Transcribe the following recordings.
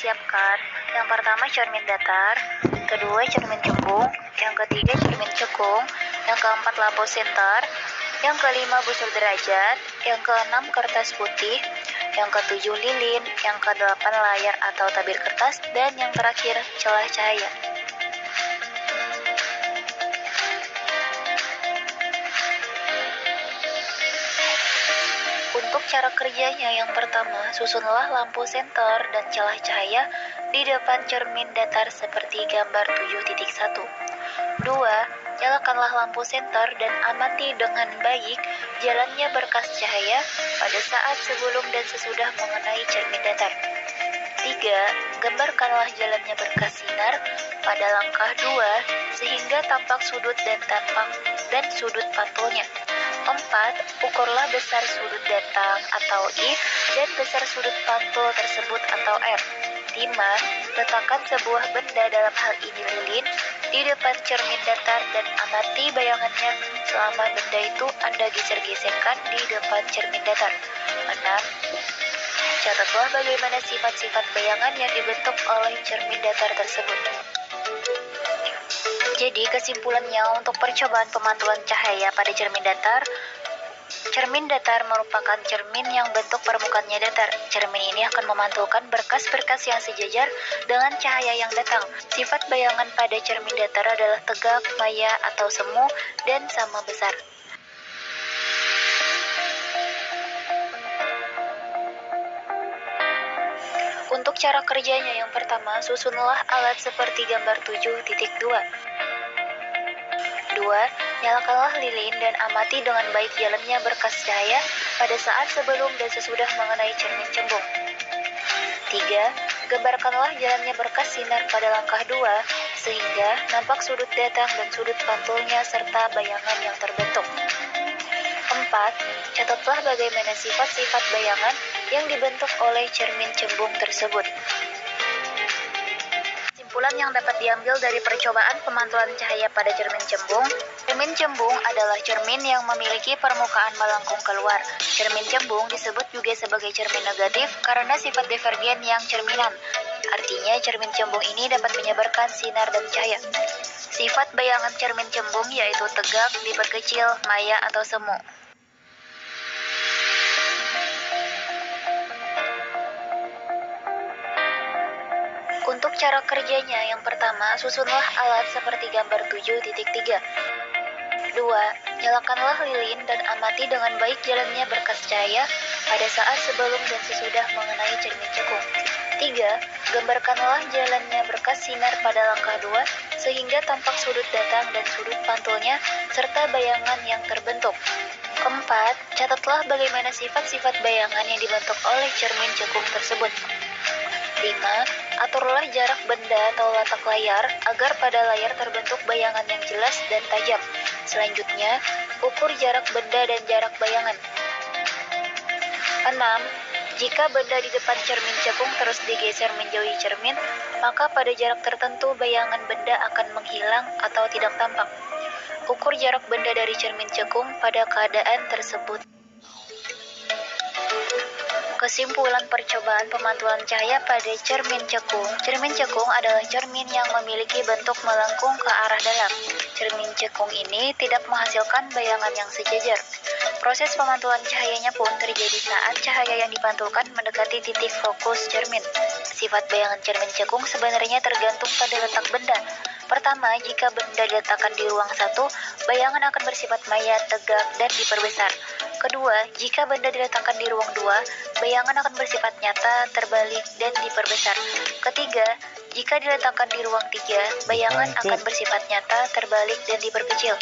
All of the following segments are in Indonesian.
disiapkan. Yang pertama cermin datar, kedua cermin cembung, yang ketiga cermin cekung, yang keempat lampu senter, yang kelima busur derajat, yang keenam kertas putih, yang ketujuh lilin, yang kedelapan layar atau tabir kertas, dan yang terakhir celah cahaya. Untuk cara kerjanya, yang pertama, susunlah lampu senter dan celah cahaya di depan cermin datar seperti gambar 7.1. 2. Nyalakanlah lampu senter dan amati dengan baik jalannya berkas cahaya pada saat sebelum dan sesudah mengenai cermin datar. 3. Gambarkanlah jalannya berkas sinar pada langkah 2 sehingga tampak sudut dan sudut pantulnya. 4. Ukurlah besar sudut datang atau I dan besar sudut pantul tersebut atau R. 5. Letakkan sebuah benda, dalam hal ini lilin, di depan cermin datar dan amati bayangannya selama benda itu Anda geser-geserkan di depan cermin datar. 6. Catatlah bagaimana sifat-sifat bayangan yang dibentuk oleh cermin datar tersebut. Jadi kesimpulannya, untuk percobaan pemantulan cahaya pada cermin datar merupakan cermin yang bentuk permukaannya datar. Cermin ini akan memantulkan berkas-berkas yang sejajar dengan cahaya yang datang. Sifat bayangan pada cermin datar adalah tegak, maya, atau semu, dan sama besar. Untuk cara kerjanya, yang pertama, susunlah alat seperti gambar 7.2. 2. Nyalakanlah lilin dan amati dengan baik jalannya berkas cahaya pada saat sebelum dan sesudah mengenai cermin cembung. 3. Gambarkanlah jalannya berkas sinar pada langkah 2 sehingga nampak sudut datang dan sudut pantulnya serta bayangan yang terbentuk. 4. Catatlah bagaimana sifat-sifat bayangan yang dibentuk oleh cermin cembung tersebut. Kesimpulan yang dapat diambil dari percobaan pemantulan cahaya pada cermin cembung. Cermin cembung adalah cermin yang memiliki permukaan melengkung keluar. Cermin cembung disebut juga sebagai cermin negatif karena sifat divergen yang cerminan. Artinya cermin cembung ini dapat menyebarkan sinar dan cahaya. Sifat bayangan cermin cembung yaitu tegak, diperkecil, maya, atau semu. Untuk cara kerjanya, yang pertama, susunlah alat seperti gambar 7.3. 2. Nyalakanlah lilin dan amati dengan baik jalannya berkas cahaya pada saat sebelum dan sesudah mengenai cermin cekung. 3. Gambarkanlah jalannya berkas sinar pada langkah 2 sehingga tampak sudut datang dan sudut pantulnya serta bayangan yang terbentuk. 4. Catatlah bagaimana sifat-sifat bayangan yang dibentuk oleh cermin cekung tersebut. 5. Aturlah jarak benda atau letak layar agar pada layar terbentuk bayangan yang jelas dan tajam. Selanjutnya, ukur jarak benda dan jarak bayangan. 6. Jika benda di depan cermin cekung terus digeser menjauhi cermin, maka pada jarak tertentu bayangan benda akan menghilang atau tidak tampak. Ukur jarak benda dari cermin cekung pada keadaan tersebut. Kesimpulan percobaan pemantulan cahaya pada cermin cekung. Cermin cekung adalah cermin yang memiliki bentuk melengkung ke arah dalam. Cermin cekung ini tidak menghasilkan bayangan yang sejajar. Proses pemantulan cahayanya pun terjadi saat cahaya yang dipantulkan mendekati titik fokus cermin. Sifat bayangan cermin cekung sebenarnya tergantung pada letak benda. Pertama, jika benda diletakkan di ruang 1, bayangan akan bersifat maya, tegak, dan diperbesar. Kedua, jika benda diletakkan di ruang 2, bayangan akan bersifat nyata, terbalik, dan diperbesar. Ketiga, jika diletakkan di ruang 3, bayangan akan bersifat nyata, terbalik, dan diperkecil.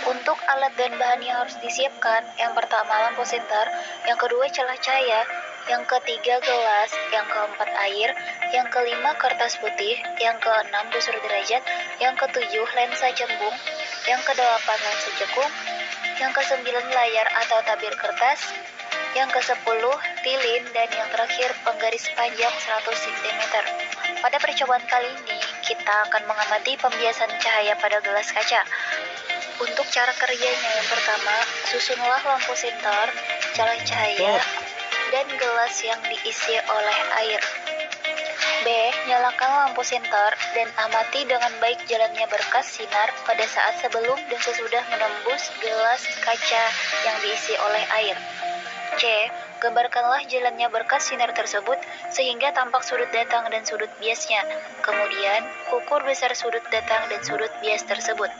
Untuk alat dan bahan yang harus disiapkan, yang pertama lampu senter, yang kedua celah cahaya, yang ketiga gelas, yang keempat air, yang kelima kertas putih, yang keenam busur derajat, yang ketujuh lensa cembung, yang kedelapan lensa cekung, yang kesembilan layar atau tabir kertas, yang kesepuluh lilin, dan yang terakhir penggaris panjang 100 cm. Pada percobaan kali ini, kita akan mengamati pembiasan cahaya pada gelas kaca. Untuk cara kerjanya yang pertama, susunlah lampu senter, cahaya cahaya, dan gelas yang diisi oleh air. B. Nyalakan lampu senter dan amati dengan baik jalannya berkas sinar pada saat sebelum dan sesudah menembus gelas kaca yang diisi oleh air. C. Gambarkanlah jalannya berkas sinar tersebut sehingga tampak sudut datang dan sudut biasnya. Kemudian, ukur besar sudut datang dan sudut bias tersebut.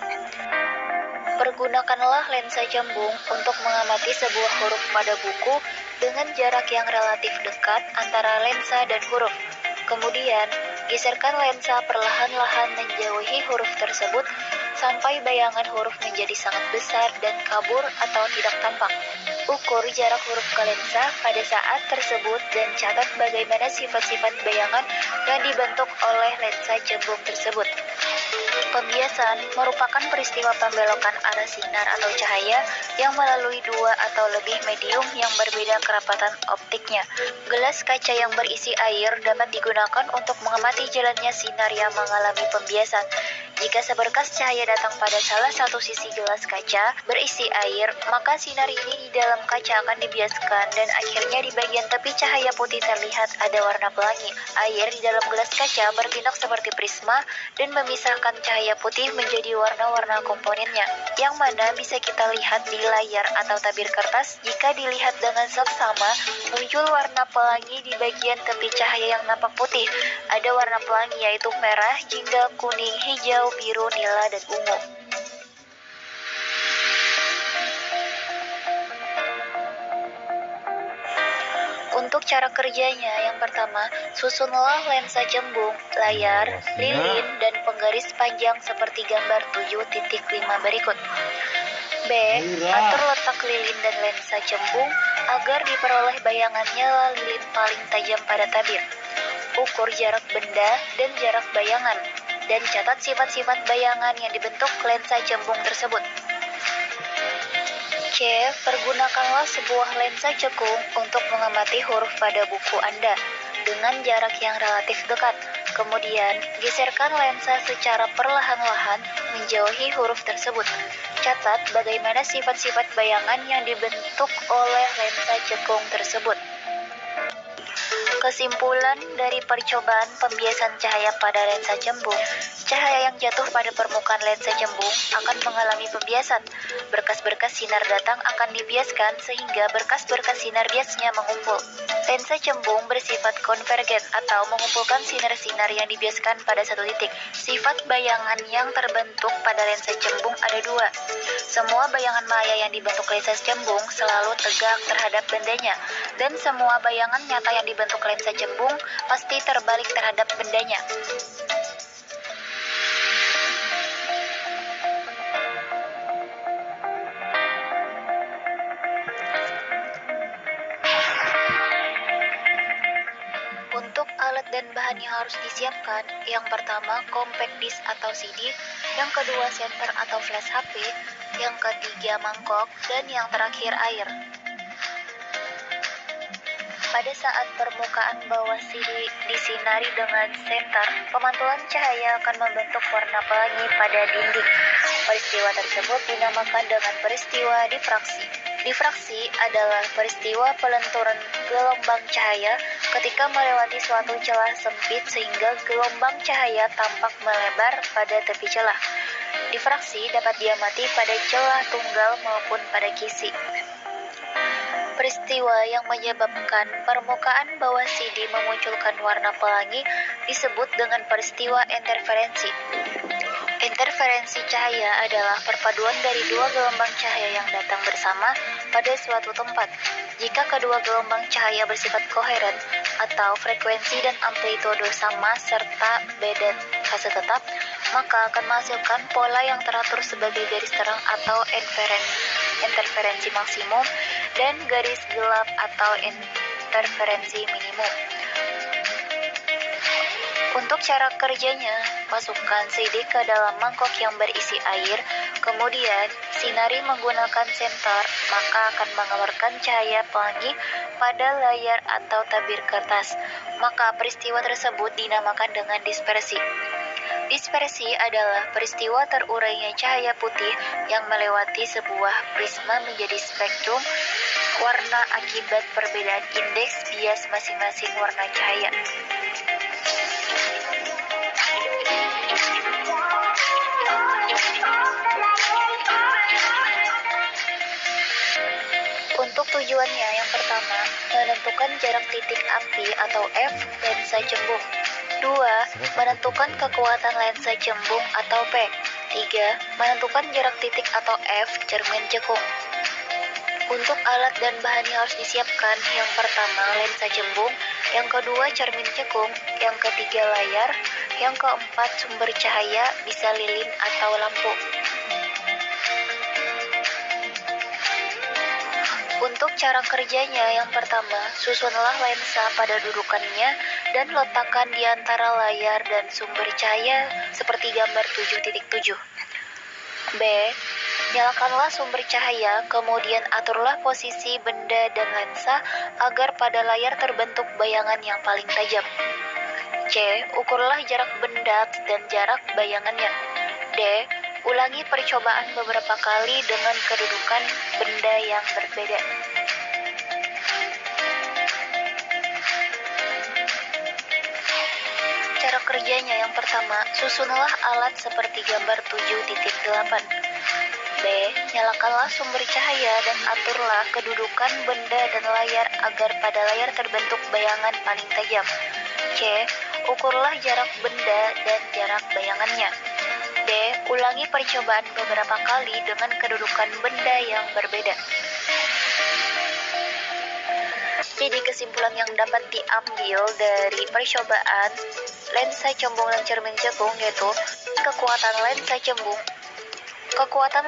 Pergunakanlah lensa cembung untuk mengamati sebuah huruf pada buku dengan jarak yang relatif dekat antara lensa dan huruf. Kemudian, geserkan lensa perlahan-lahan menjauhi huruf tersebut sampai bayangan huruf menjadi sangat besar dan kabur atau tidak tampak. Ukur jarak huruf ke lensa pada saat tersebut dan catat bagaimana sifat-sifat bayangan yang dibentuk oleh lensa cembung tersebut. Pembiasan merupakan peristiwa pembelokan arah sinar atau cahaya yang melalui dua atau lebih medium yang berbeda kerapatan optiknya. Gelas kaca yang berisi air dapat digunakan untuk mengamati jalannya sinar yang mengalami pembiasan. Jika seberkas cahaya datang pada salah satu sisi gelas kaca berisi air, maka sinar ini di dalam kaca akan dibiaskan dan akhirnya di bagian tepi cahaya putih terlihat ada warna pelangi. Air di dalam gelas kaca bertindak seperti prisma dan memisahkan cahaya putih menjadi warna-warna komponennya, yang mana bisa kita lihat di layar atau tabir kertas. Jika dilihat dengan seksama, muncul warna pelangi di bagian tepi cahaya yang nampak putih. Ada warna pelangi yaitu merah, jingga, kuning, hijau, biru, nila, dan ungu. Untuk cara kerjanya, yang pertama, susunlah lensa cembung, layar, lilin, dan penggaris panjang seperti gambar 7.5 berikut. B. Atur letak lilin dan lensa cembung agar diperoleh bayangannya lilin paling tajam pada tabir. Ukur jarak benda dan jarak bayangan, dan catat sifat-sifat bayangan yang dibentuk lensa cembung tersebut. C. Pergunakanlah sebuah lensa cekung untuk mengamati huruf pada buku Anda dengan jarak yang relatif dekat. Kemudian, geserkan lensa secara perlahan-lahan menjauhi huruf tersebut. Catat bagaimana sifat-sifat bayangan yang dibentuk oleh lensa cekung tersebut. Kesimpulan dari percobaan pembiasan cahaya pada lensa cembung, cahaya yang jatuh pada permukaan lensa cembung akan mengalami pembiasan. Berkas-berkas sinar datang akan dibiaskan sehingga berkas-berkas sinar biasnya mengumpul. Lensa cembung bersifat konvergen atau mengumpulkan sinar-sinar yang dibiaskan pada satu titik. Sifat bayangan yang terbentuk pada lensa cembung ada dua. Semua bayangan maya yang dibentuk lensa cembung selalu tegak terhadap bendanya, dan semua bayangan nyata yang dibentuk lensa cembung pasti terbalik terhadap bendanya. Untuk alat dan bahan yang harus disiapkan, yang pertama compact disc atau CD, yang kedua senter atau flash HP, yang ketiga mangkok, dan yang terakhir air. Pada saat permukaan bawah CD disinari dengan senter, pemantulan cahaya akan membentuk warna pelangi pada dinding. Peristiwa tersebut dinamakan dengan peristiwa difraksi. Difraksi adalah peristiwa pelenturan gelombang cahaya ketika melewati suatu celah sempit sehingga gelombang cahaya tampak melebar pada tepi celah. Difraksi dapat diamati pada celah tunggal maupun pada kisi. Peristiwa yang menyebabkan permukaan bawah CD memunculkan warna pelangi disebut dengan peristiwa interferensi. Interferensi cahaya adalah perpaduan dari dua gelombang cahaya yang datang bersama pada suatu tempat. Jika kedua gelombang cahaya bersifat koheren atau frekuensi dan amplitudo sama serta beda fase tetap, maka akan menghasilkan pola yang teratur sebagai garis terang atau interferensi maksimum dan garis gelap atau interferensi minimum. Untuk cara kerjanya, masukkan CD ke dalam mangkok yang berisi air, kemudian sinari menggunakan senter, maka akan mengeluarkan cahaya pelangi pada layar atau tabir kertas. Maka peristiwa tersebut dinamakan dengan dispersi. Dispersi adalah peristiwa terurainya cahaya putih yang melewati sebuah prisma menjadi spektrum warna akibat perbedaan indeks bias masing-masing warna cahaya. Untuk tujuannya yang pertama, menentukan jarak titik api atau F lensa cembung. 2. Menentukan kekuatan lensa cembung atau P. 3. Menentukan jarak titik atau F cermin cekung. Untuk alat dan bahan yang harus disiapkan, yang pertama lensa cembung, yang kedua cermin cekung, yang ketiga layar, yang keempat sumber cahaya bisa lilin atau lampu. Untuk cara kerjanya, yang pertama, susunlah lensa pada dudukannya dan letakkan di antara layar dan sumber cahaya seperti gambar 7.7. B. Nyalakanlah sumber cahaya, kemudian aturlah posisi benda dan lensa agar pada layar terbentuk bayangan yang paling tajam. C. Ukurlah jarak benda dan jarak bayangannya. D. Ulangi percobaan beberapa kali dengan kedudukan benda yang berbeda. Cara kerjanya yang pertama, susunlah alat seperti gambar 7.8. B. Nyalakanlah sumber cahaya dan aturlah kedudukan benda dan layar agar pada layar terbentuk bayangan paling tajam. C. Ukurlah jarak benda dan jarak bayangannya. D. Ulangi percobaan beberapa kali dengan kedudukan benda yang berbeda. Jadi kesimpulan yang dapat diambil dari percobaan lensa cembung dan cermin cekung yaitu kekuatan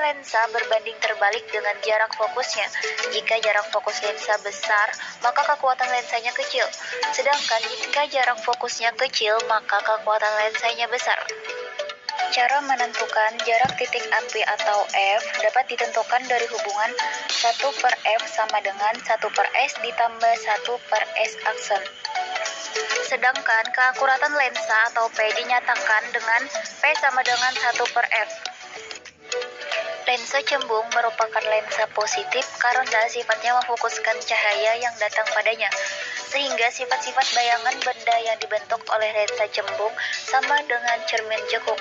lensa berbanding terbalik dengan jarak fokusnya. Jika jarak fokus lensa besar, maka kekuatan lensanya kecil. Sedangkan jika jarak fokusnya kecil, maka kekuatan lensanya besar. Cara menentukan jarak titik api atau F dapat ditentukan dari hubungan 1/F sama dengan 1/S ditambah 1/S aksen. Sedangkan keakuratan lensa atau P dinyatakan dengan P sama dengan 1/F. Lensa cembung merupakan lensa positif karena sifatnya memfokuskan cahaya yang datang padanya, sehingga sifat-sifat bayangan benda yang dibentuk oleh lensa cembung sama dengan cermin cekung.